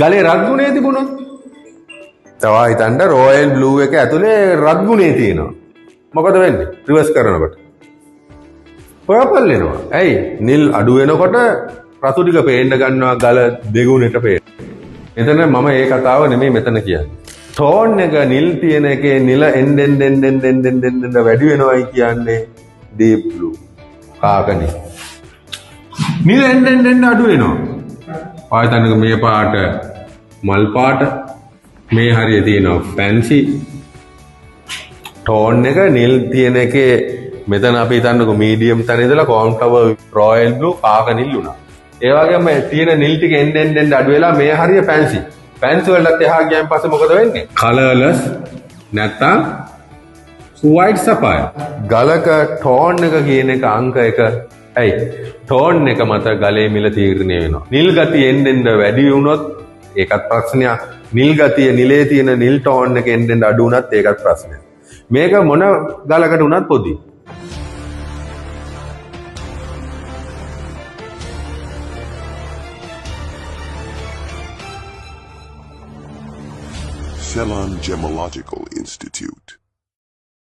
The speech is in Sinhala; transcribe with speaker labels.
Speaker 1: ගලේ රත් ගුණේ තිබුණොත් තව හිතන්න රොයල් බ්ලූ එක ඇතුලේ රත් ගුණේ තියෙනවා. මොකද වෙන්නේ? රිවර්ස් කරනකොට. පර්පල් වෙනවා. ඇයි? නිල් අඩු වෙනකොට රතු ටික පේන්න ගන්නවා ගල දෙගුණෙට පේන්න. එතන මම ඒ කතාව නෙමෙයි මෙතන කියන්නේ. ටෝන් එක නිල් තියෙන එකේ නිල එන්න වැඩි වෙනවයි කියන්නේ ඩීප් බ්ලූ. කාකනි. නිල එන්න අඩු වෙනවා. ආයතනක මේ පාට මල් පාට මේ හරිය තියෙනවා ෆැන්සි ටෝන් එක නිල් තියෙන එකේ මෙතන අපි හිතන්නකො මීඩියම් තැන ඉඳලා කෝන්ෆ්ලවර් රොයල් බ්ලූ කාක නිල් වුණා. ඒ වගේම තියෙන නිල් ටික එන්න අඩු වෙලා මේ හරිය ෆැන්සි. ෆැන්සි වලට එහා ගියන් පස්සේ මොකද වෙන්නේ? කලර්ලස් නැත්තම් white sapphire. ගලක ටෝන් එක කියන එක අංක එක. ඇයි? ටෝන් එක මත ගලේ මිල තීරණය වෙනවා. නිල් ගතිය එන්න වැඩි වුණොත් ඒකත් ප්‍රශ්නයක්. නිල් ගතිය නිලේ තියෙන නිල් ටෝන් එක එන්න අඩු වුණත් ඒකත් ප්‍රශ්නයක්. මේක මොන ගලකට වුණත් පොදි.
Speaker 2: Ceylon Gemological Institute.